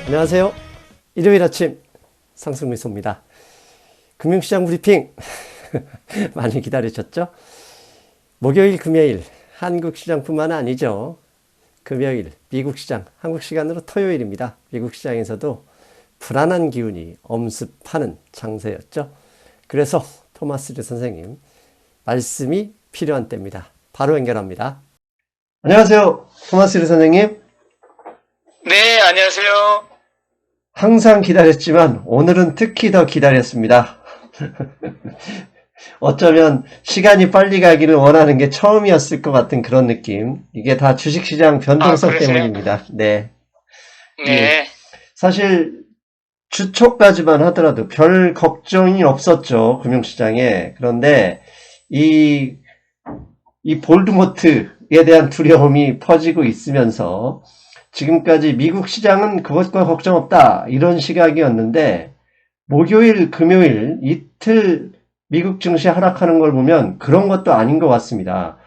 안녕하세요. 일요일 아침 상승미소입니다. 금융시장 브리핑 많이 기다리셨죠? 목요일, 금요일 한국시장뿐만 아니죠. 금요일 미국시장, 한국시간으로 토요일입니다. 미국시장에서도 불안한 기운이 엄습하는 장세였죠. 그래서 토마스 리 선생님 말씀이 필요한 때입니다. 바로 연결합니다. 안녕하세요. 토마스 리 선생님. 네, 안녕하세요. 항상 기다렸지만 오늘은 특히 더 기다렸습니다. 어쩌면 시간이 빨리 가기를 원하는 게 처음이었을 것 같은 그런 느낌. 이게 다 주식시장 변동성 때문입니다. 네. 네. 사실 주 초까지만 하더라도 별 걱정이 없었죠. 금융시장에. 그런데 이 볼드모트에 대한 두려움이 퍼지고 있으면서 지금까지 미국 시장은 그것과 걱정 없다 이런 시각이었는데 목요일, 금요일 이틀 미국 증시 하락하는 걸 보면 그런 것도 아닌 것 같습니다.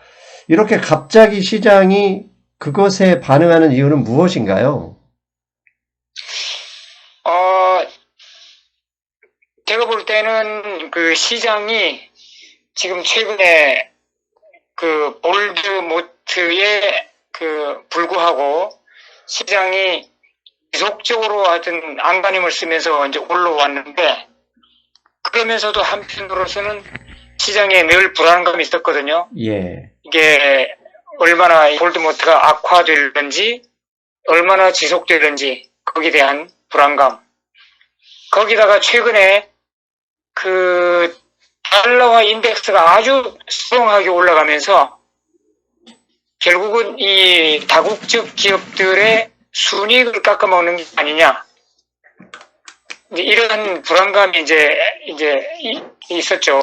이렇게 갑자기 시장이 그것에 반응하는 이유는 무엇인가요? 제가 볼 때는 그 시장이 지금 최근에 그 볼드모트에 불구하고 시장이 지속적으로 하여튼 안간힘을 쓰면서 이제 올라왔는데, 그러면서도 한편으로서는 시장에 늘 불안감이 있었거든요. 예. 이게 얼마나 볼드모트가 악화될는지, 얼마나 지속될는지, 거기에 대한 불안감. 거기다가 최근에 그 달러화 인덱스가 아주 스트롱하게 올라가면서 결국은 이 다국적 기업들의 순이익을 깎아먹는 게 아니냐. 이런 불안감이 이제 있었죠.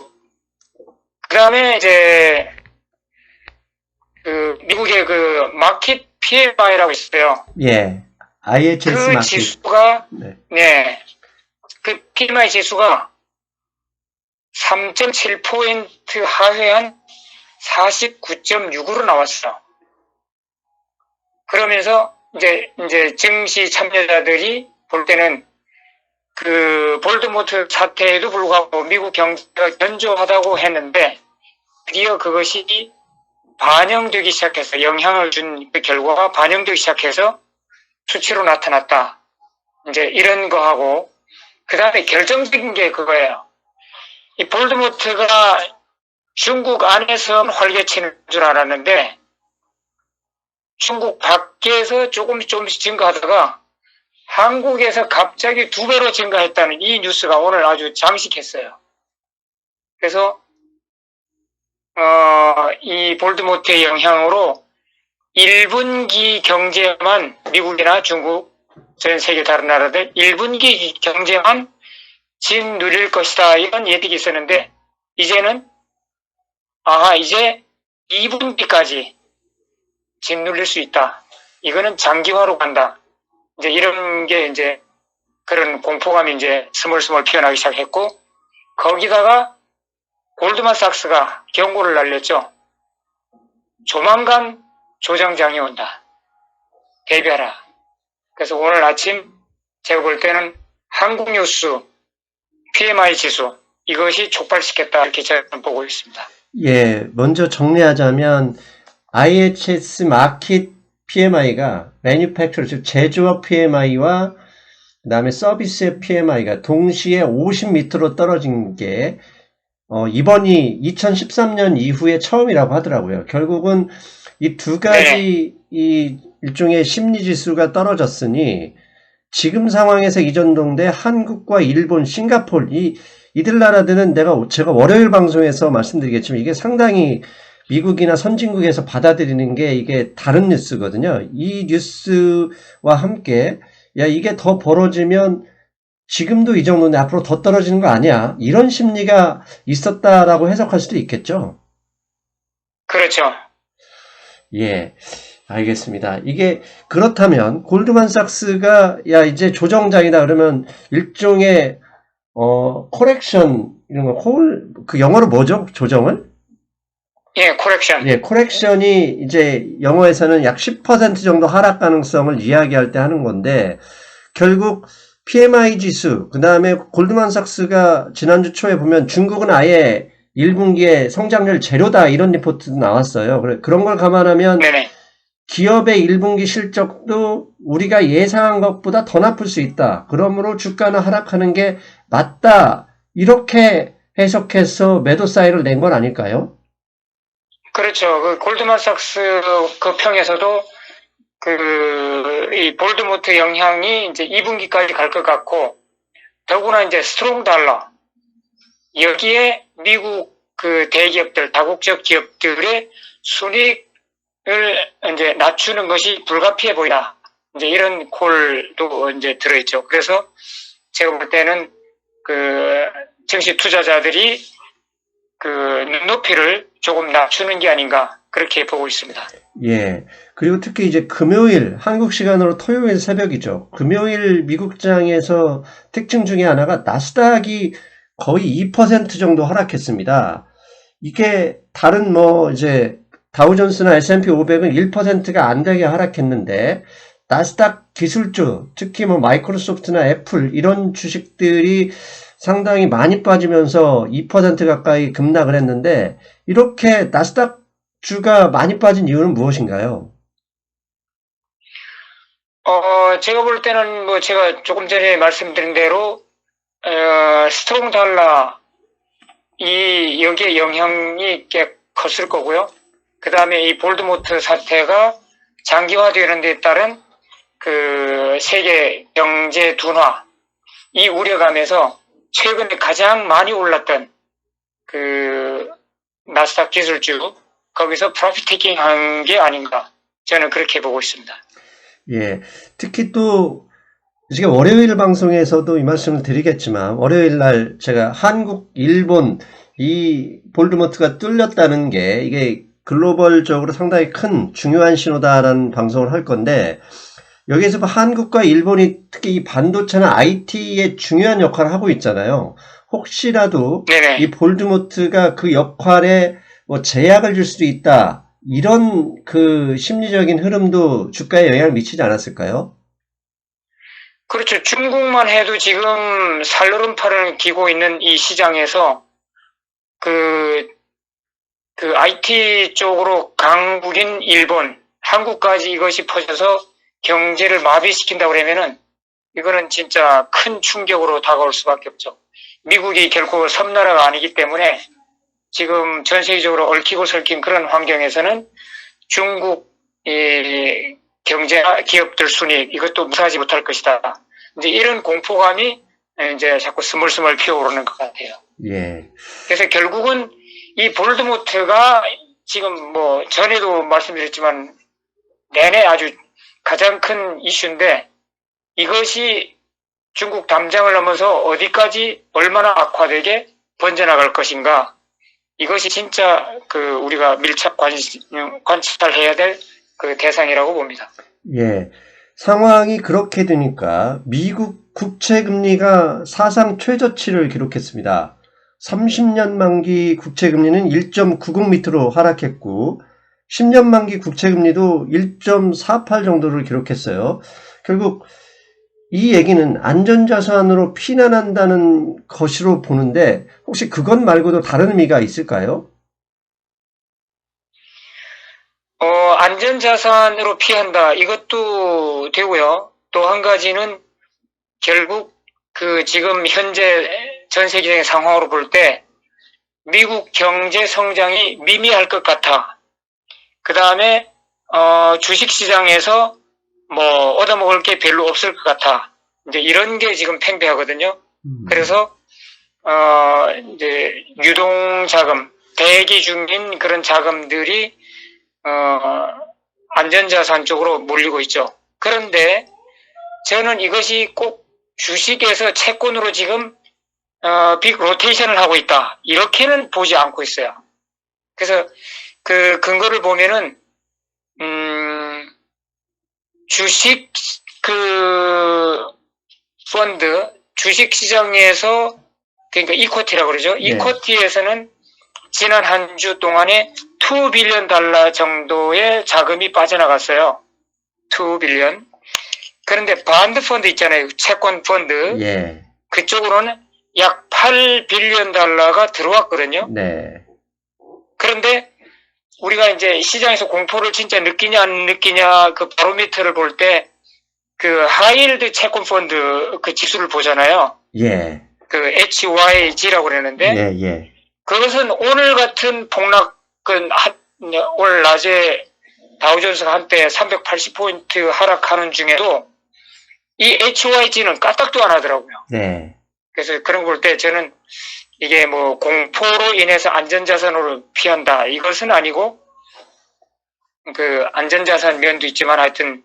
그 다음에 이제 그 미국의 그 마켓 PMI라고 있어요. 예. IHS 그 마켓. 지수가, 네. 그 PMI 지수가 3.7% 하회한 49.6으로 나왔어. 그러면서 이제 증시 참여자들이 볼 때는 그 볼드모트 사태에도 불구하고 미국 경제가 견조하다고 했는데 드디어 그것이 반영되기 시작해서 영향을 준 그 결과가 반영되기 시작해서 수치로 나타났다. 이제 이런 거하고 그 다음에 결정적인 게 그거예요. 이 볼드모트가 중국 안에서 활개치는 줄 알았는데 중국 밖에서 조금씩 증가하다가 한국에서 갑자기 2배로 증가했다는 이 뉴스가 오늘 아주 장식했어요. 그래서 이 볼드모트의 영향으로 1분기 경제만 미국이나 중국, 전 세계 다른 나라들 1분기 경제만 짓누릴 것이다 이런 예측이 있었는데 이제는 이제 2분기까지 짓누릴 수 있다. 이거는 장기화로 간다. 이제 이런 게 이제 그런 공포감이 이제 스멀스멀 피어나기 시작했고 거기다가 골드만삭스가 경고를 날렸죠. 조만간 조정장이 온다. 대비하라. 그래서 오늘 아침 제가 볼 때는 한국뉴스 PMI 지수 이것이 촉발시켰다 이렇게 저는 보고 있습니다. 예, 먼저 정리하자면 IHS 마켓 PMI가 Manufacturer, 즉 제조업 PMI와 그 다음에 서비스의 PMI가 동시에 50 밑으로 떨어진 게 이번이 2013년 이후에 처음이라고 하더라고요. 결국은 이 두 가지 이 일종의 심리 지수가 떨어졌으니 지금 상황에서 이 정도인데 한국과 일본, 싱가포르 이들 나라들은 제가 월요일 방송에서 말씀드리겠지만 이게 상당히 미국이나 선진국에서 받아들이는 게 이게 다른 뉴스거든요. 이 뉴스와 함께 이게 더 벌어지면 지금도 이 정도인데 앞으로 더 떨어지는 거 아니야? 이런 심리가 있었다라고 해석할 수도 있겠죠. 그렇죠. 예, 알겠습니다. 이게 그렇다면 골드만삭스가 이제 조정장이다 그러면 일종의 코렉션 이런 거 그 영어로 뭐죠? 조정을? 예, 코렉션. 예, 코렉션이 이제 영어에서는 약 10% 정도 하락 가능성을 이야기할 때 하는 건데 결국 PMI 지수, 그 다음에 골드만삭스가 지난주 초에 보면 중국은 아예 1분기에 성장률 제로다 이런 리포트도 나왔어요. 그런 걸 감안하면 네네. 기업의 1분기 실적도 우리가 예상한 것보다 더 나쁠 수 있다. 그러므로 주가는 하락하는 게 맞다. 이렇게 해석해서 매도 사이를 낸 건 아닐까요? 그렇죠. 그 골드만삭스 그 평에서도 이 볼드모트 영향이 이제 2분기까지 갈 것 같고, 더구나 이제 스트롱 달러, 여기에 미국 그 대기업들, 다국적 기업들의 순이익을 이제 낮추는 것이 불가피해 보이다. 이제 이런 콜도 이제 들어있죠. 그래서 제가 볼 때는 그 증시 투자자들이 그 눈높이를 조금 낮추는 게 아닌가 그렇게 보고 있습니다. 예. 그리고 특히 이제 금요일, 한국 시간으로 토요일 새벽이죠. 금요일 미국장에서 특징 중에 하나가 나스닥이 거의 2% 정도 하락했습니다. 이게 다른 이제 다우존스나 S&P 500은 1%가 안 되게 하락했는데, 나스닥 기술주, 특히 마이크로소프트나 애플 이런 주식들이 상당히 많이 빠지면서 2% 가까이 급락을 했는데, 이렇게 나스닥 주가 많이 빠진 이유는 무엇인가요? 제가 볼 때는 제가 조금 전에 말씀드린 대로, 스트롱 달러, 여기에 영향이 꽤 컸을 거고요. 그 다음에 이 볼드모트 사태가 장기화되는 데 따른 그 세계 경제 둔화, 이 우려감에서 최근에 가장 많이 올랐던 그 나스닥 기술주, 거기서 프로핏 테이킹 한 게 아닌가. 저는 그렇게 보고 있습니다. 예. 특히 또, 제가 월요일 방송에서도 이 말씀을 드리겠지만, 월요일 날 제가 한국, 일본, 이 볼드모트가 뚫렸다는 게 이게 글로벌적으로 상당히 큰 중요한 신호다라는 방송을 할 건데, 여기에서 한국과 일본이 특히 이 반도체나 IT에 중요한 역할을 하고 있잖아요. 혹시라도 네네. 이 볼드모트가 그 역할에 제약을 줄 수도 있다. 이런 그 심리적인 흐름도 주가에 영향을 미치지 않았을까요? 그렇죠. 중국만 해도 지금 살얼음판을 기고 있는 이 시장에서 그 IT 쪽으로 강국인 일본, 한국까지 이것이 퍼져서 경제를 마비시킨다고 그러면은 이거는 진짜 큰 충격으로 다가올 수밖에 없죠. 미국이 결코 섬나라가 아니기 때문에 지금 전 세계적으로 얽히고 설킨 그런 환경에서는 중국 경제나 기업들 순이익 이것도 무사하지 못할 것이다. 이제 이런 공포감이 이제 자꾸 스물스물 피어오르는 것 같아요. 예. 그래서 결국은 이 볼드모트가 지금 전에도 말씀드렸지만 내내 아주 가장 큰 이슈인데, 이것이 중국 담장을 넘어서 어디까지 얼마나 악화되게 번져나갈 것인가, 이것이 진짜 우리가 밀착 관찰해야 될 그 대상이라고 봅니다. 예. 상황이 그렇게 되니까 미국 국채금리가 사상 최저치를 기록했습니다. 30년 만기 국채금리는 1.90 밑으로 하락했고 10년 만기 국채금리도 1.48 정도를 기록했어요. 결국 이 얘기는 안전자산으로 피난한다는 것으로 보는데 혹시 그것 말고도 다른 의미가 있을까요? 안전자산으로 피한다. 이것도 되고요. 또 한 가지는 결국 지금 현재 전 세계적인 상황으로 볼 때 미국 경제 성장이 미미할 것 같아. 그 다음에 주식시장에서 얻어먹을 게 별로 없을 것 같아. 이제 이런 게 지금 팽배하거든요. 그래서 이제 유동자금, 대기 중인 그런 자금들이 안전자산 쪽으로 몰리고 있죠. 그런데 저는 이것이 꼭 주식에서 채권으로 지금 빅 로테이션을 하고 있다. 이렇게는 보지 않고 있어요. 그래서 그 근거를 보면은 주식 펀드 주식 시장에서 그러니까 이쿼티라고 그러죠. 네. 이쿼티에서는 지난 한 주 동안에 2 빌리언 달러 정도의 자금이 빠져나갔어요. 2 빌리언. 그런데 반드 펀드 있잖아요. 채권 펀드. 예. 그쪽으로는 약 8빌리언 달러가 들어왔거든요. 네. 그런데 우리가 이제 시장에서 공포를 진짜 느끼냐 안 느끼냐 그 바로미터를 볼 때 그 하이힐드 채권 펀드 그 지수를 보잖아요. 예. 그 HYG라고 그러는데 예, 예. 그것은 오늘 같은 폭락은 올 낮에 다우존스가 한때 380포인트 하락하는 중에도 이 HYG는 까딱도 안 하더라고요. 네. 그래서 그런 걸 볼 때 저는 이게 뭐 공포로 인해서 안전자산으로 피한다 이것은 아니고 그 안전자산 면도 있지만 하여튼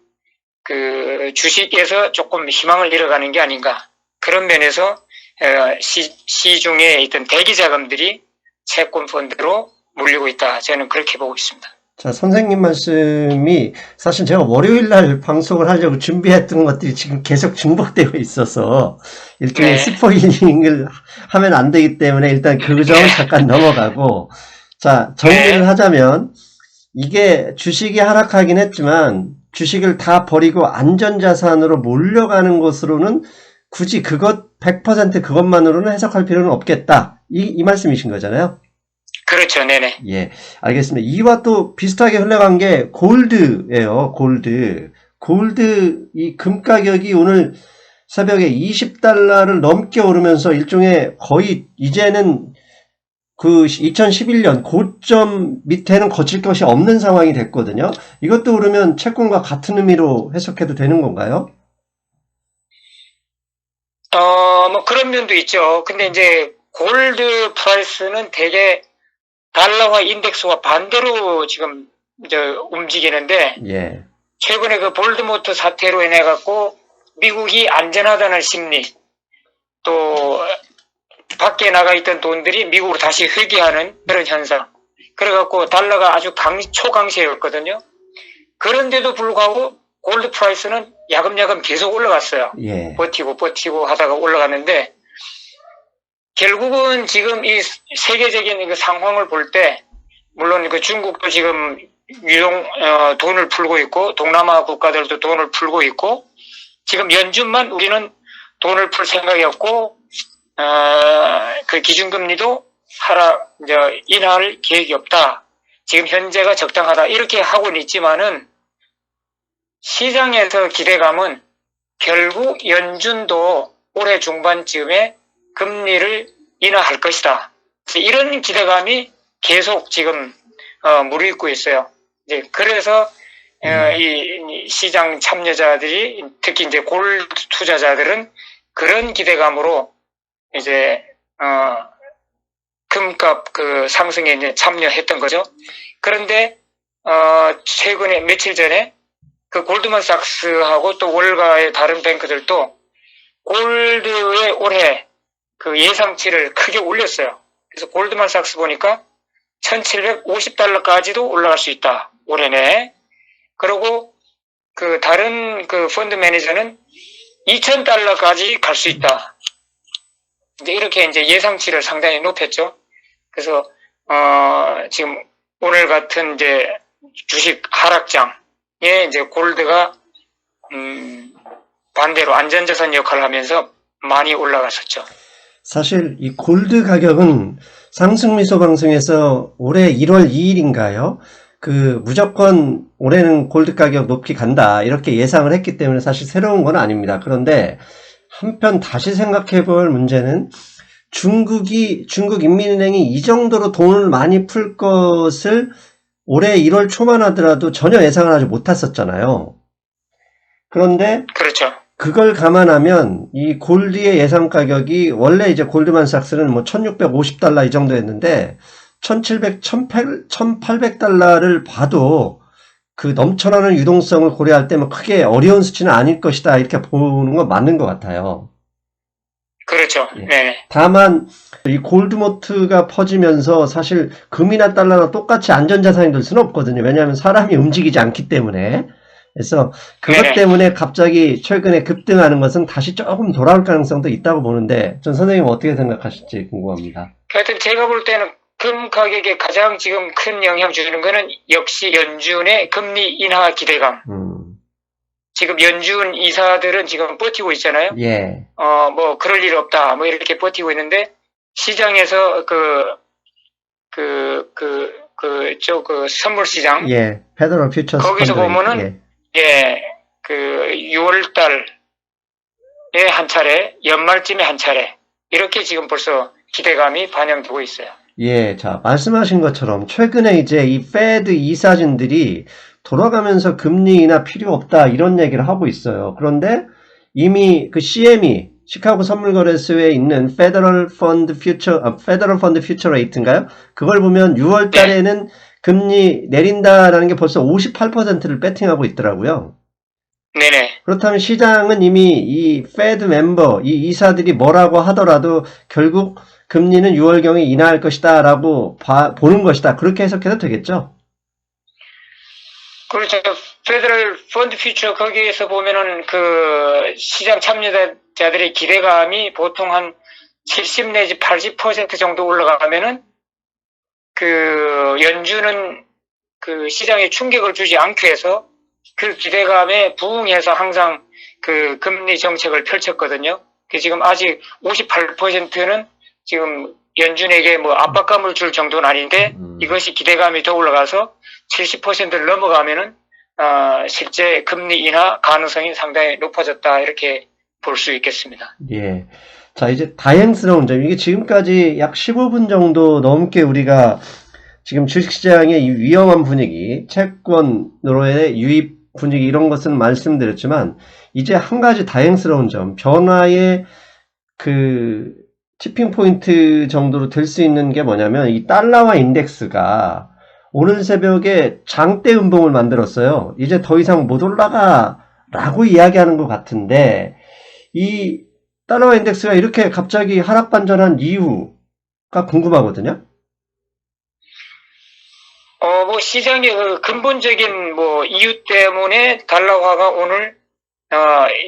그 주식에서 조금 희망을 잃어가는 게 아닌가 그런 면에서 시중에 있던 대기 자금들이 채권 펀드로 몰리고 있다 저는 그렇게 보고 있습니다. 자, 선생님 말씀이 사실 제가 월요일 날 방송을 하려고 준비했던 것들이 지금 계속 중복되고 있어서 일종의 네. 스포일링을 하면 안 되기 때문에 일단 그 점은 잠깐 넘어가고 자, 정리를 하자면 이게 주식이 하락하긴 했지만 주식을 다 버리고 안전자산으로 몰려가는 것으로는 굳이 100% 그것만으로는 해석할 필요는 없겠다. 이 말씀이신 거잖아요. 그렇죠. 네네. 예, 알겠습니다. 이와 또 비슷하게 흘러간 게 골드예요. 골드 이 금 가격이 오늘 새벽에 $20를 넘게 오르면서 일종의 거의 이제는 그 2011년 고점 밑에는 거칠 것이 없는 상황이 됐거든요. 이것도 그러면 채권과 같은 의미로 해석해도 되는 건가요? 뭐 그런 면도 있죠. 근데 이제 골드 프라이스는 되게 달러화 인덱스와 반대로 지금 이제 움직이는데 예. 최근에 그 볼드모트 사태로 인해 갖고 미국이 안전하다는 심리 또 밖에 나가 있던 돈들이 미국으로 다시 회귀하는 그런 현상. 그래갖고 달러가 아주 초강세였거든요. 그런데도 불구하고 골드 프라이스는 야금야금 계속 올라갔어요. 예. 버티고 하다가 올라갔는데 결국은 지금 이 세계적인 그 상황을 볼 때 물론 그 중국도 지금 돈을 풀고 있고 동남아 국가들도 돈을 풀고 있고 지금 연준만 우리는 돈을 풀 생각이 없고 그 기준금리도 인하할 계획이 없다. 지금 현재가 적당하다. 이렇게 하고는 있지만은 시장에서 기대감은 결국 연준도 올해 중반쯤에 금리를 인하할 것이다. 이런 기대감이 계속 지금 무르익고 있어요. 이제 그래서 이 시장 참여자들이 특히 이제 골드 투자자들은 그런 기대감으로 이제 금값 그 상승에 이제 참여했던 거죠. 그런데 최근에 며칠 전에 그 골드만삭스하고 또 월가의 다른 뱅크들도 골드의 올해 그 예상치를 크게 올렸어요. 그래서 골드만삭스 보니까 $1,750까지도 올라갈 수 있다. 올해 내. 그리고 그 다른 그 펀드 매니저는 $2,000까지 갈 수 있다. 이제 이렇게 이제 예상치를 상당히 높였죠. 그래서 지금 오늘 같은 이제 주식 하락장에 이제 골드가 반대로 안전자산 역할을 하면서 많이 올라갔었죠. 사실 이 골드 가격은 상승미소 방송에서 올해 1월 2일인가요? 그 무조건 올해는 골드 가격 높게 간다 이렇게 예상을 했기 때문에 사실 새로운 건 아닙니다. 그런데 한편 다시 생각해 볼 문제는 중국 인민은행이 이 정도로 돈을 많이 풀 것을 올해 1월 초만 하더라도 전혀 예상을 하지 못했었잖아요. 그런데 그렇죠. 그걸 감안하면 이 골드의 예상 가격이 원래 이제 골드만삭스는 뭐 $1,650 이 정도였는데 1,700, 1,800달러를 봐도 그 넘쳐나는 유동성을 고려할 때면 크게 어려운 수치는 아닐 것이다 이렇게 보는 건 맞는 것 같아요. 그렇죠. 예. 네. 다만 이 골드모트가 퍼지면서 사실 금이나 달러나 똑같이 안전자산이 될 수는 없거든요. 왜냐하면 사람이 움직이지 않기 때문에. 그래서 그것 네네. 때문에 갑자기 최근에 급등하는 것은 다시 조금 돌아올 가능성도 있다고 보는데 전 선생님 어떻게 생각하실지 궁금합니다. 하여튼 제가 볼 때는 금 가격에 가장 지금 큰 영향 주는 거는 역시 연준의 금리 인하 기대감. 지금 연준 이사들은 지금 버티고 있잖아요. 예. 뭐 그럴 일 없다. 뭐 이렇게 버티고 있는데 시장에서 그 선물 시장 예. 페더럴 퓨처스 거기서 펀드 레이트. 보면은 그 6월 달에 한 차례, 연말쯤에 한 차례 이렇게 지금 벌써 기대감이 반영되고 있어요. 예, 자, 말씀하신 것처럼 최근에 이제 이 페드 이사진들이 돌아가면서 금리 인하 필요 없다 이런 얘기를 하고 있어요. 그런데 이미 그 CME 시카고 선물거래소에 있는 페더럴 펀드 퓨처 레이트인가요? 그걸 보면 6월 달에는 금리 내린다라는 게 벌써 58%를 배팅하고 있더라고요. 네네. 그렇다면 시장은 이미 이 페드 멤버, 이 이사들이 뭐라고 하더라도 결국 금리는 6월경에 인하할 것이다 라고 보는 것이다. 그렇게 해석해도 되겠죠? 그렇죠. 페더럴 펀드 퓨처 거기에서 보면은 그 시장 참여자들의 기대감이 보통 한 70 내지 80% 정도 올라가면은 그 연준은 그 시장에 충격을 주지 않기 위해서 그 기대감에 부응해서 항상 그 금리 정책을 펼쳤거든요. 그 지금 아직 58%는 지금 연준에게 뭐 압박감을 줄 정도는 아닌데 이것이 기대감이 더 올라가서 70%를 넘어가면은 실제 금리 인하 가능성이 상당히 높아졌다 이렇게 볼 수 있겠습니다. 예. 자, 이제 다행스러운 점. 이게 지금까지 약 15분 정도 넘게 우리가 지금 주식시장의 이 위험한 분위기, 채권으로의 유입 분위기 이런 것은 말씀드렸지만 이제 한 가지 다행스러운 점, 변화의 그 티핑 포인트 정도로 될 수 있는 게 뭐냐면 이 달러화 인덱스가 오늘 새벽에 장대 음봉을 만들었어요. 이제 더 이상 못 올라가 라고 이야기하는 것 같은데 이 달러화 인덱스가 이렇게 갑자기 하락 반전한 이유가 궁금하거든요. 뭐 시장의 그 근본적인 뭐 이유 때문에 달러화가 오늘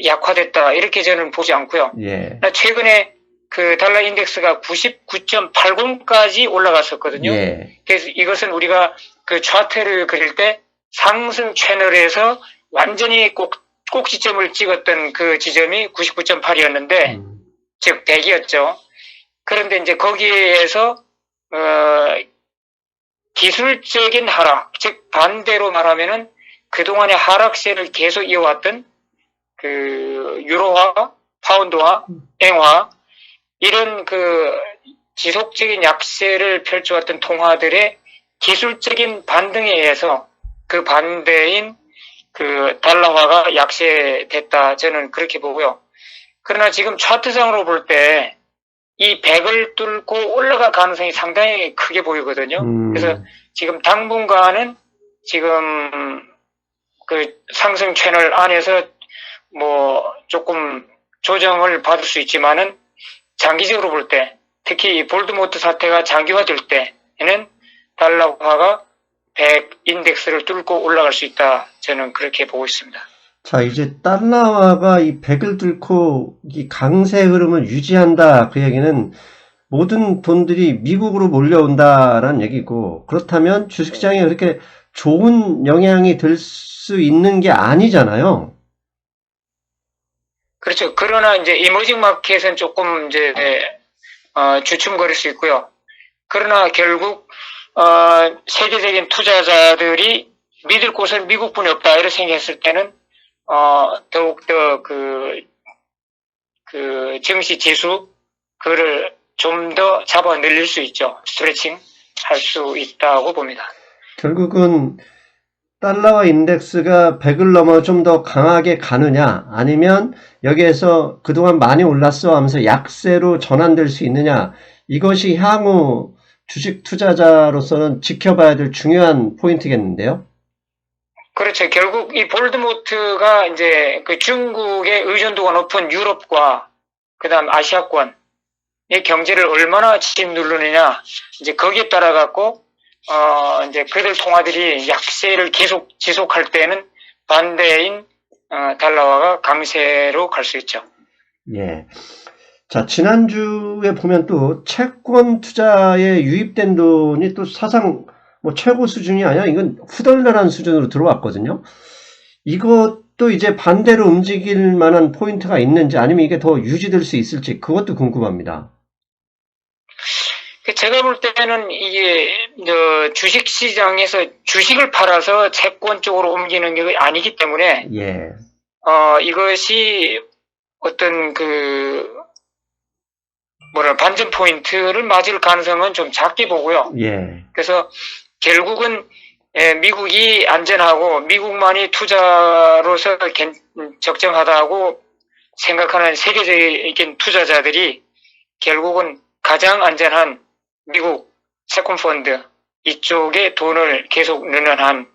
약화됐다 이렇게 저는 보지 않고요. 예. 최근에 그 달러 인덱스가 99.80까지 올라갔었거든요. 예. 그래서 이것은 우리가 그 차트를 그릴 때 상승 채널에서 완전히 꼭지점을 찍었던 그 지점이 99.8이었는데 즉 100이었죠. 그런데 이제 거기에서 기술적인 하락, 즉 반대로 말하면은 그동안의 하락세를 계속 이어왔던 그 유로화, 파운드화, 앵화 이런 그 지속적인 약세를 펼쳐왔던 통화들의 기술적인 반등에 의해서 그 반대인 그 달러화가 약세됐다. 저는 그렇게 보고요. 그러나 지금 차트상으로 볼 때 이 100을 뚫고 올라갈 가능성이 상당히 크게 보이거든요. 그래서 지금 당분간은 지금 그 상승 채널 안에서 뭐 조금 조정을 받을 수 있지만은 장기적으로 볼 때, 특히 이 볼드모트 사태가 장기화될 때에는 달러화가 100 인덱스를 뚫고 올라갈 수 있다. 저는 그렇게 보고 있습니다. 자, 이제 달러화가 이 100을 뚫고 이 강세 흐름을 유지한다. 그 얘기는 모든 돈들이 미국으로 몰려온다라는 얘기고, 그렇다면 주식시장에 그렇게 좋은 영향이 될 수 있는 게 아니잖아요. 그렇죠. 그러나 이제 이머징 마켓은 조금 이제 주춤거릴 수 있고요. 그러나 결국 세계적인 투자자들이 믿을 곳은 미국뿐이 없다 이렇게 생각했을 때는 더욱더 그 증시 지수 그를 좀 더 잡아 늘릴 수 있죠. 스트레칭 할 수 있다고 봅니다. 결국은 달러화 인덱스가 100을 넘어 좀 더 강하게 가느냐, 아니면 여기에서 그동안 많이 올랐어 하면서 약세로 전환될 수 있느냐, 이것이 향후 주식 투자자로서는 지켜봐야 될 중요한 포인트겠는데요. 그렇죠. 결국 이 볼드모트가 이제 그 중국의 의존도가 높은 유럽과 그다음 아시아권의 경제를 얼마나 짓누르느냐, 이제 거기에 따라 갖고 이제 그들 통화들이 약세를 계속 지속할 때는 반대인 달러화가 강세로 갈 수 있죠. 예. 자, 지난주에 보면 또 채권 투자에 유입된 돈이 또 사상 뭐 최고 수준이 아니라 이건 후덜덜한 수준으로 들어왔거든요. 이것 또 이제 반대로 움직일 만한 포인트가 있는지 아니면 이게 더 유지될 수 있을지 그것도 궁금합니다. 제가 볼 때는 이게 주식 시장에서 주식을 팔아서 채권 쪽으로 옮기는 게 아니기 때문에 예, 이것이 어떤 반전 포인트를 맞을 가능성은 좀 작게 보고요. 예, 그래서 결국은 미국이 안전하고 미국만이 투자로서 적정하다고 생각하는 세계적인 투자자들이 결국은 가장 안전한 미국 채권 펀드 이쪽에 돈을 계속 넣는 한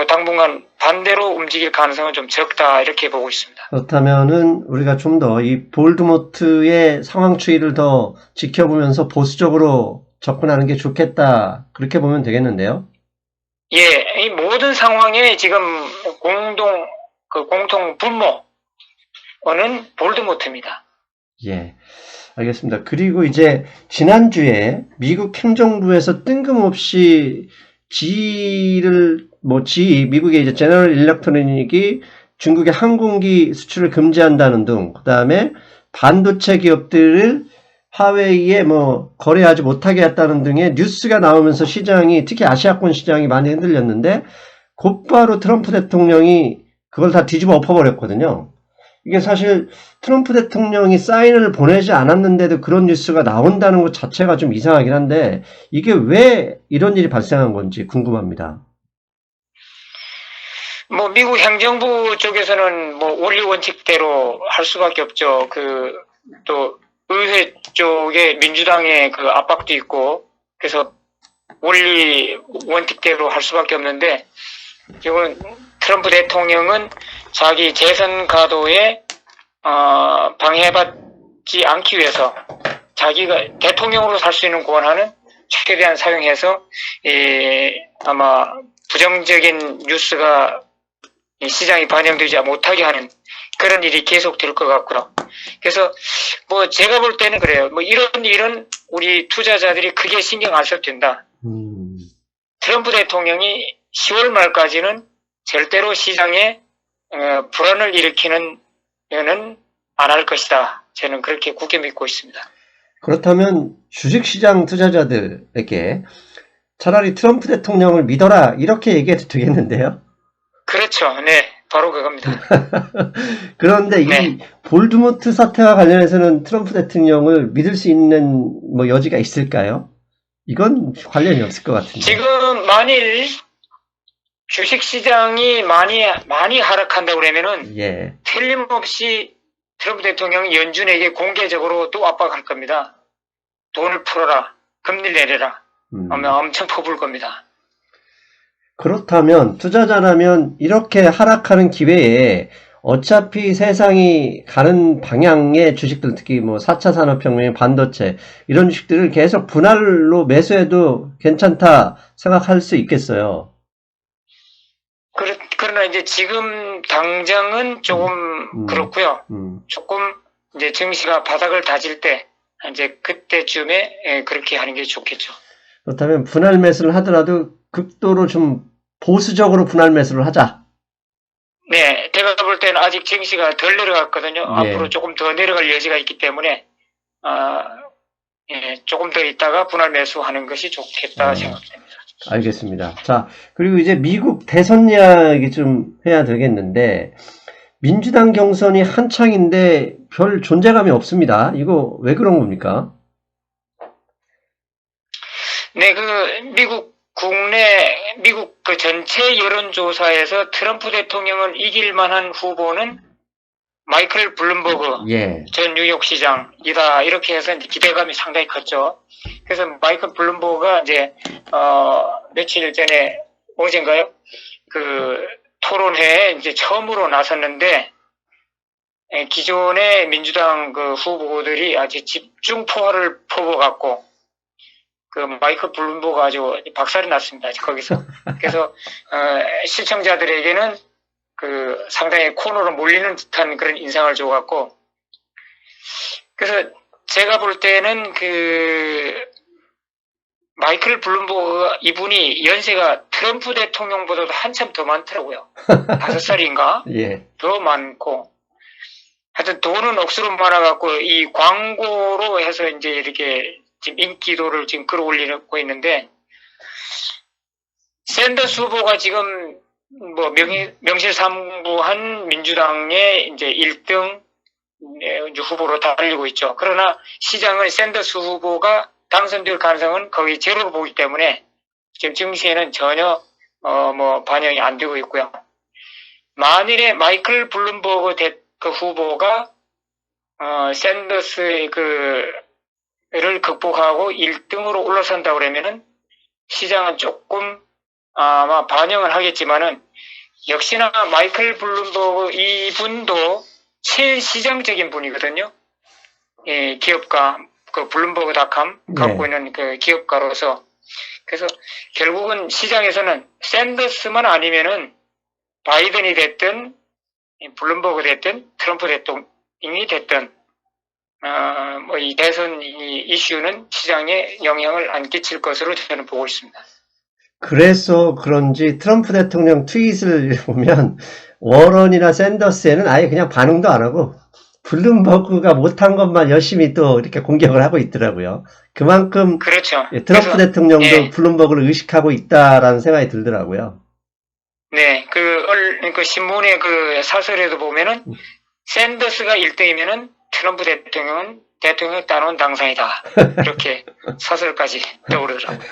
당분간 반대로 움직일 가능성은 좀 적다 이렇게 보고 있습니다. 그렇다면은 우리가 좀 더 이 볼드모트의 상황 추이를 더 지켜보면서 보수적으로 접근하는 게 좋겠다 그렇게 보면 되겠는데요. 예, 이 모든 상황에 지금 공통 분모는 볼드모트입니다. 예, 알겠습니다. 그리고 이제 지난주에 미국 행정부에서 뜬금없이 미국의 이제 제너럴 일렉트로닉이 중국의 항공기 수출을 금지한다는 등, 그 다음에 반도체 기업들을 화웨이에 거래하지 못하게 했다는 등의 뉴스가 나오면서 시장이, 특히 아시아권 시장이 많이 흔들렸는데, 곧바로 트럼프 대통령이 그걸 다 뒤집어 엎어버렸거든요. 이게 사실 트럼프 대통령이 사인을 보내지 않았는데도 그런 뉴스가 나온다는 것 자체가 좀 이상하긴 한데, 이게 왜 이런 일이 발생한 건지 궁금합니다. 미국 행정부 쪽에서는 원리 원칙대로 할 수밖에 없죠. 또 의회 쪽에 민주당의 압박도 있고, 그래서 원리 원칙대로 할 수밖에 없는데, 지금 트럼프 대통령은 자기 재선 가도에 방해받지 않기 위해서 자기가 대통령으로 살 수 있는 권한은 최대한 사용해서 아마 부정적인 뉴스가 시장이 반영되지 못하게 하는 그런 일이 계속될 것 같고요. 그래서 제가 볼 때는 그래요. 이런 일은 우리 투자자들이 크게 신경 안 써도 된다. 트럼프 대통령이 10월 말까지는 절대로 시장에 불안을 일으키는 일은 안 할 것이다. 저는 그렇게 굳게 믿고 있습니다. 그렇다면 주식시장 투자자들에게 차라리 트럼프 대통령을 믿어라 이렇게 얘기해도 되겠는데요? 그렇죠. 네, 바로 그겁니다. 그런데 네. 이 볼드모트 사태와 관련해서는 트럼프 대통령을 믿을 수 있는 여지가 있을까요? 이건 관련이 없을 것 같은데. 지금 만일 주식시장이 많이 하락한다고 그러면은 예. 틀림없이 트럼프 대통령이 연준에게 공개적으로 또 압박할 겁니다. 돈을 풀어라. 금리를 내려라. 하면 엄청 퍼부을 겁니다. 그렇다면 투자자라면 이렇게 하락하는 기회에 어차피 세상이 가는 방향의 주식들, 특히 4차 산업혁명, 반도체 이런 주식들을 계속 분할로 매수해도 괜찮다 생각할 수 있겠어요. 그러나 이제 지금 당장은 조금 그렇고요. 조금 이제 증시가 바닥을 다질 때 이제 그때쯤에 그렇게 하는 게 좋겠죠. 그렇다면 분할 매수를 하더라도 극도로 좀 보수적으로 분할 매수를 하자. 네, 제가 볼 때는 아직 증시가 덜 내려갔거든요. 예. 앞으로 조금 더 내려갈 여지가 있기 때문에 조금 더 있다가 분할 매수하는 것이 좋겠다 생각됩니다. 알겠습니다. 자, 그리고 이제 미국 대선 이야기 좀 해야 되겠는데, 민주당 경선이 한창인데 별 존재감이 없습니다. 이거 왜 그런 겁니까? 네, 미국 전체 여론조사에서 트럼프 대통령을 이길 만한 후보는 마이클 블룸버그 전 뉴욕시장이다. 이렇게 해서 이제 기대감이 상당히 컸죠. 그래서 마이클 블룸버그가 이제, 며칠 전에, 어젠가요? 토론회에 이제 처음으로 나섰는데, 기존의 민주당 후보들이 아주 집중 포화를 퍼부어갖고, 마이클 블룸버그 아주 박살이 났습니다. 거기서. 그래서, 시청자들에게는 상당히 코너로 몰리는 듯한 그런 인상을 줘갖고, 그래서 제가 볼 때는 마이클 블룸버그 이분이 연세가 트럼프 대통령보다도 한참 더 많더라고요. 5살인가? 예. 더 많고. 하여튼 돈은 억수로 많아갖고 이 광고로 해서 이제 이렇게 지금 인기도를 지금 끌어올리고 있는데, 샌더스 후보가 지금 뭐 명실상부한 민주당의 이제 1등 후보로 달리고 있죠. 그러나 시장은 샌더스 후보가 당선될 가능성은 거의 제로로 보기 때문에 지금 증시에는 전혀 뭐 반영이 안 되고 있고요. 만일에 마이클 블룸버그 그 후보가 샌더스의 그를 극복하고 1등으로 올라선다 그러면은 시장은 조금 아마 반영을 하겠지만은 역시나 마이클 블룸버그 이분도 최시장적인 분이거든요. 예, 기업가 그 블룸버그닷컴 갖고 있는 그 기업가로서 그래서 결국은 시장에서는 샌더스만 아니면은 바이든이 됐든 블룸버그 됐든 트럼프 대통령이 됐든 뭐 이 대선 이 이슈는 시장에 영향을 안 끼칠 것으로 저는 보고 있습니다. 그래서 그런지 트럼프 대통령 트윗을 보면 워런이나 샌더스에는 아예 그냥 반응도 안 하고 블룸버그가 못한 것만 열심히 또 이렇게 공격을 하고 있더라고요. 그만큼 그렇죠. 트럼프 그래서, 대통령도 예. 블룸버그를 의식하고 있다라는 생각이 들더라고요. 네, 그 신문의 그 사설에도 보면은 샌더스가 1등이면은 트럼프 대통령은 대통령 따놓은 당상이다. 이렇게 사설까지 떠오르더라고요.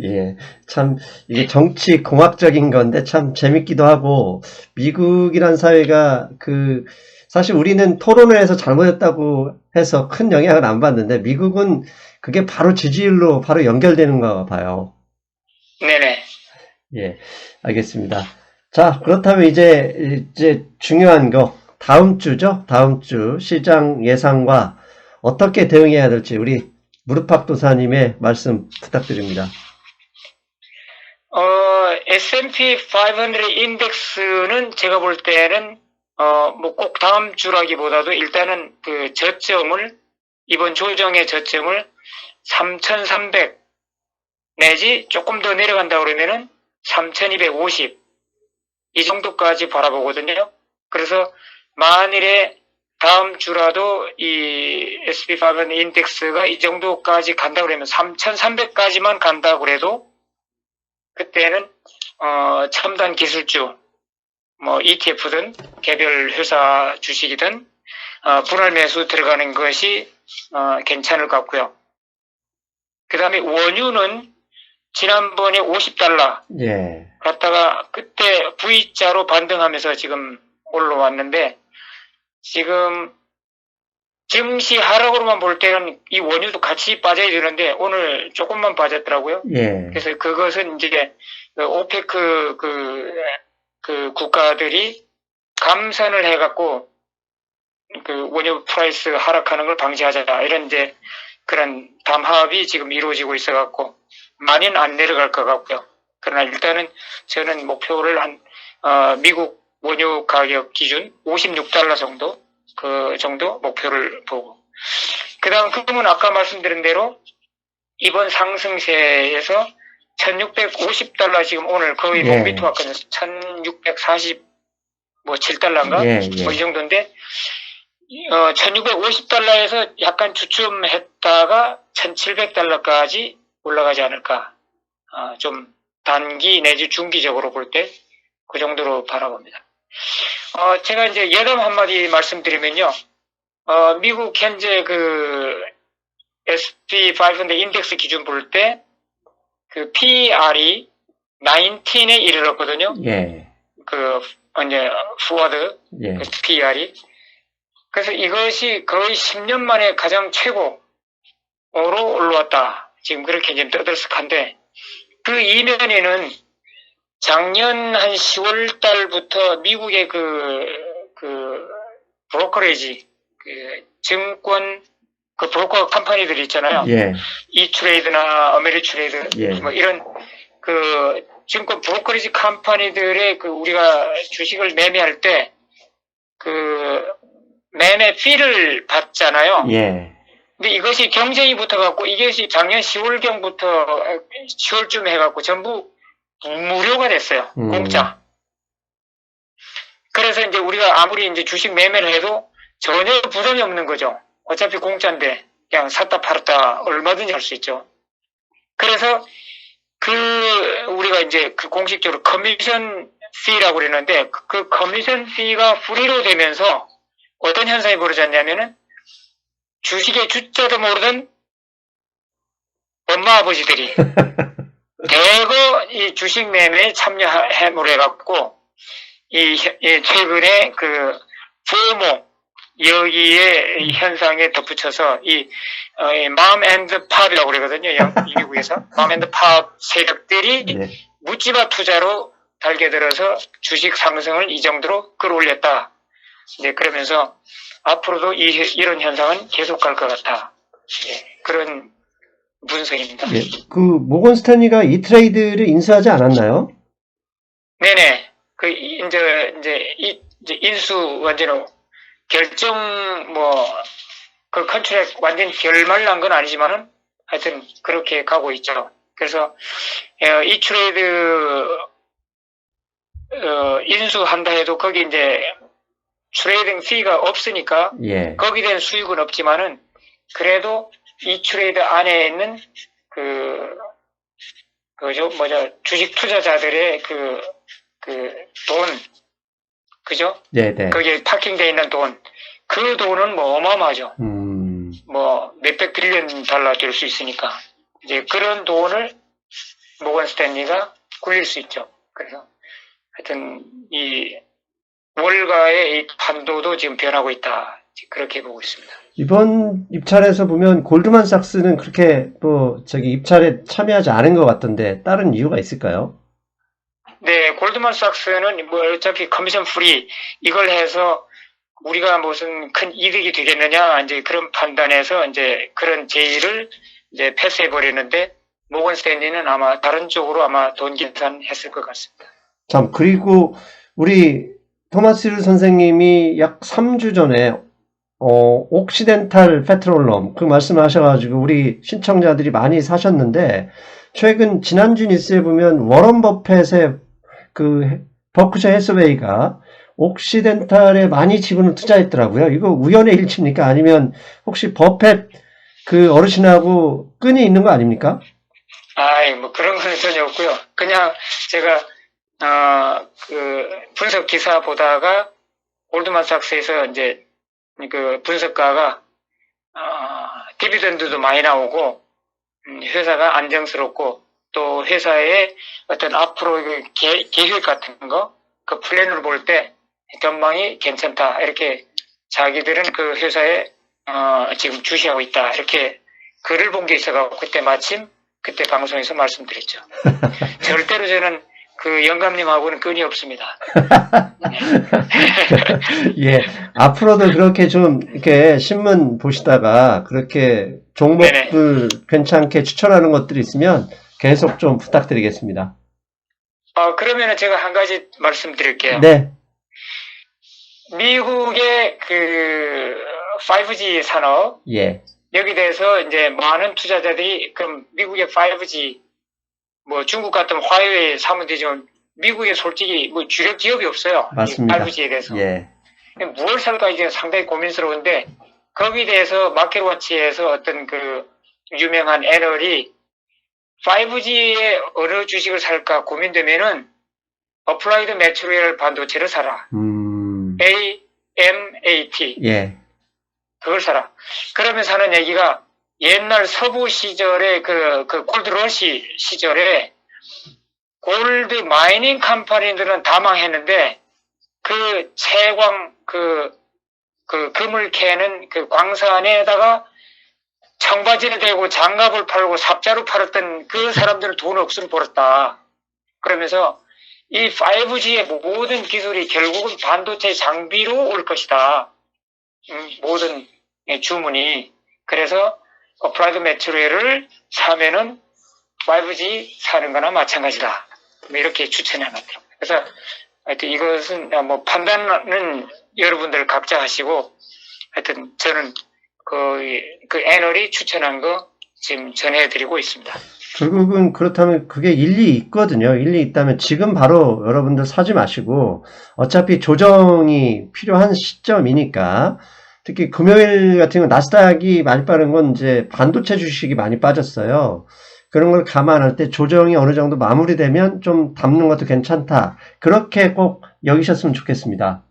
예, 참 이게 정치 공학적인 건데 참 재밌기도 하고 미국이란 사회가 사실 우리는 토론을 해서 잘못했다고 해서 큰 영향을 안 받는데 미국은 그게 바로 지지율로 바로 연결되는가 봐요. 네네. 예, 알겠습니다. 자, 그렇다면 이제 중요한 거 다음 주죠? 다음 주 시장 예상과 어떻게 대응해야 될지 우리 무릎팍도사님의 말씀 부탁드립니다. S&P 500 인덱스는 제가 볼 때는 뭐 꼭 다음 주라기보다도 일단은 그 저점을 이번 조정의 저점을 3,300 내지 조금 더 내려간다 그러면은 3,250 이 정도까지 바라보거든요. 그래서 만일에 다음 주라도 이 S&P 500 인덱스가 이 정도까지 간다 그러면 3,300까지만 간다 그래도 그때는 첨단 기술주 뭐 ETF든 개별 회사 주식이든 분할 매수 들어가는 것이 괜찮을 것 같고요. 그 다음에 원유는 지난번에 $50 예. 갔다가 그때 V자로 반등하면서 지금 올라왔는데 지금 증시 하락으로만 볼 때는 이 원유도 같이 빠져야 되는데 오늘 조금만 빠졌더라고요. 예. 그래서 그것은 이제 오페크 그 국가들이 감산을 해갖고 그 원유 프라이스 하락하는 걸 방지하자 이런 이제 그런 담합이 지금 이루어지고 있어갖고 많이는 안 내려갈 것 같고요. 그러나 일단은 저는 목표를 미국 원유 가격 기준 $56 정도 그 정도 목표를 보고 그 다음 금은 아까 말씀드린 대로 이번 상승세에서 $1,650 지금 오늘 거의 목 밑으로 왔거든요. 1,640 뭐 7달러인가? 뭐 이 정도인데 1,650달러에서 약간 주춤했다가 1,700달러까지 올라가지 않을까. 좀 단기 내지 중기적으로 볼 때 그 정도로 바라봅니다. 제가 이제 예담 한마디 말씀드리면요. 미국 현재 그 S&P 500 인덱스 기준 볼 때 그 PR이 19에 이르렀거든요. 예. 이제 포워드 예. PR이. 그래서 이것이 거의 10년 만에 가장 최고로 올라왔다. 지금 그렇게 이제 떠들썩한데 그 이면에는 작년 한 10월 달부터 미국의 그 브로커리지, 증권, 브로커 컴퍼니들 있잖아요. 예. 이트레이드나 어메리트레이드, 예. 뭐 이런 증권 브로커리지 컴퍼니들의 우리가 주식을 매매할 때 매매 피를 받잖아요. 예. 근데 이것이 경쟁이 붙어갖고 이것이 작년 10월경부터 10월쯤 해갖고 전부 무료가 됐어요. 공짜. 그래서 이제 우리가 아무리 이제 주식 매매를 해도 전혀 부담이 없는 거죠. 어차피 공짜인데 그냥 샀다 팔았다 얼마든지 할 수 있죠. 그래서 우리가 이제 그 공식적으로 커미션 피라고 그러는데 그 커미션 피가 프리로 되면서 어떤 현상이 벌어졌냐면은 주식의 주자도 모르던 엄마 아버지들이 대거 이 주식 매매에 참여해물해 갖고 최근에 그 포모 여기에 이 현상에 덧붙여서 맘 앤드 팝이라고 그러거든요. 미국에서 맘 앤드 팝 세력들이 네. 묻지마 투자로 달겨들어서 주식 상승을 이 정도로 끌어올렸다. 이제 그러면서 앞으로도 이런 현상은 계속 갈 것 같다. 그런 분석입니다. 예. 그 모건 스탠리가 이 트레이드를 인수하지 않았나요? 네네. 이제 인수 완전히 결정 그 컨트랙 완전 결말 난 건 아니지만은 하여튼 그렇게 가고 있죠. 그래서 이 트레이드 인수한다 해도 거기 이제 트레이딩 피가 없으니까 예. 거기에 대한 수익은 없지만은 그래도 이 트레이드 안에 있는 주식 투자자들의 돈, 그죠? 네네. 거기에 파킹되어 있는 돈, 그 돈은 어마어마하죠. 몇백 빌리언 달러 될 수 있으니까. 이제 그런 돈을 모건 스탠리가 굴릴 수 있죠. 그래서 하여튼 월가의 이 판도도 지금 변하고 있다. 그렇게 보고 있습니다. 이번 입찰에서 보면 골드만삭스는 그렇게 입찰에 참여하지 않은 것 같던데 다른 이유가 있을까요? 네, 골드만삭스는 어차피 커미션 프리 이걸 해서 우리가 무슨 큰 이득이 되겠느냐 이제 그런 판단에서 이제 그런 제의를 이제 패스해 버리는데 모건 스탠리는 아마 다른 쪽으로 아마 돈 계산했을 것 같습니다. 참, 그리고 우리 토마스 힐 선생님이 약 3주 전에 옥시덴탈 페트롤럼 그 말씀하셔가지고 우리 신청자들이 많이 사셨는데 최근 지난주 뉴스에 보면 워런 버펫의 버크셔 해서웨이가 옥시덴탈에 많이 지분을 투자했더라고요. 이거 우연의 일치입니까? 아니면 혹시 버펫 그 어르신하고 끈이 있는 거 아닙니까? 그런 건 전혀 없고요. 그냥 제가 분석 기사 보다가 골드만삭스에서 이제 그 분석가가 디비던드도 많이 나오고 회사가 안정스럽고 또 회사의 어떤 앞으로 계획 같은 거 그 플랜을 볼 때 전망이 괜찮다 이렇게 자기들은 그 회사에 지금 주시하고 있다 이렇게 글을 본 게 있어서 그때 마침 그때 방송에서 말씀드렸죠. 절대로 저는 그 영감님하고는 끈이 없습니다. 예, 앞으로도 그렇게 좀 이렇게 신문 보시다가 그렇게 종목들 괜찮게 추천하는 것들이 있으면 계속 좀 부탁드리겠습니다. 그러면은 제가 한 가지 말씀드릴게요. 네. 미국의 5G 산업, 예. 여기 대해서 이제 많은 투자자들이 그럼 미국의 5G 중국 같으면 화웨이 사면 되지만 미국에 솔직히 주력 기업이 없어요. 맞습니다. 5G에 대해서. 예. 무엇 살까 이제 상당히 고민스러운데 거기에 대해서 마켓워치에서 어떤 유명한 애널이 5G에 어느 주식을 살까 고민되면은 어플라이드 매트리얼 반도체를 사라. AMAT. 예. 그걸 사라. 그러면서 하는 얘기가 옛날 서부 시절에 골드러시 시절에 골드 마이닝 컴퍼니들은 다 망했는데 채광 금을 캐는 광산에다가 청바지를 대고 장갑을 팔고 삽자루 팔았던 그 사람들은 돈 없으면 벌었다. 그러면서 이 5G의 모든 기술이 결국은 반도체 장비로 올 것이다. 모든 주문이. 그래서 어플라이드 매트리얼을 사면은 5G 사는 거나 마찬가지다. 이렇게 추천해놨더라고요. 그래서 하여튼 이것은 판단은 여러분들 각자 하시고 하여튼 저는 그 애널이 추천한 거 지금 전해드리고 있습니다. 결국은 그렇다면 그게 일리 있거든요. 일리 있다면 지금 바로 여러분들 사지 마시고 어차피 조정이 필요한 시점이니까 특히 금요일 같은 건 나스닥이 많이 빠른 건 이제 반도체 주식이 많이 빠졌어요. 그런 걸 감안할 때 조정이 어느 정도 마무리되면 좀 담는 것도 괜찮다. 그렇게 꼭 여기셨으면 좋겠습니다.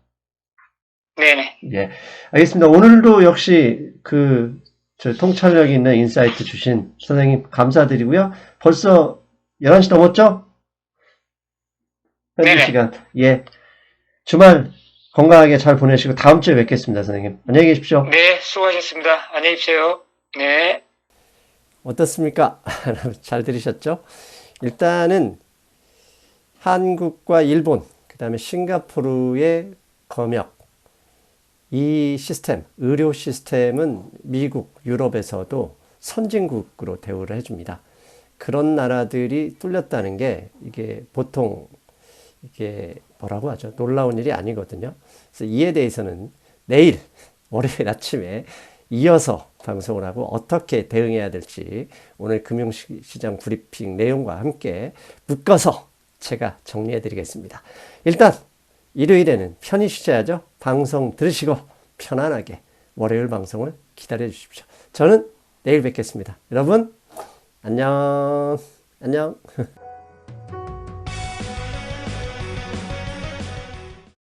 네네. 예, 알겠습니다. 오늘도 역시 저 통찰력 있는 인사이트 주신 선생님 감사드리고요. 벌써 11시 넘었죠? 현지 네네. 시간. 예. 주말 건강하게 잘 보내시고 다음 주에 뵙겠습니다, 선생님. 안녕히 계십시오. 네, 수고하셨습니다. 안녕히 계세요. 네. 어떻습니까? 잘 들으셨죠? 일단은 한국과 일본, 그 다음에 싱가포르의 검역, 이 시스템, 의료 시스템은 미국, 유럽에서도 선진국으로 대우를 해줍니다. 그런 나라들이 뚫렸다는 게 이게 보통 이게 뭐라고 하죠? 놀라운 일이 아니거든요. 그래서 이에 대해서는 내일 월요일 아침에 이어서 방송을 하고 어떻게 대응해야 될지 오늘 금융시장 브리핑 내용과 함께 묶어서 제가 정리해 드리겠습니다. 일단 일요일에는 편히 쉬셔야죠. 방송 들으시고 편안하게 월요일 방송을 기다려 주십시오. 저는 내일 뵙겠습니다. 여러분 안녕. 안녕.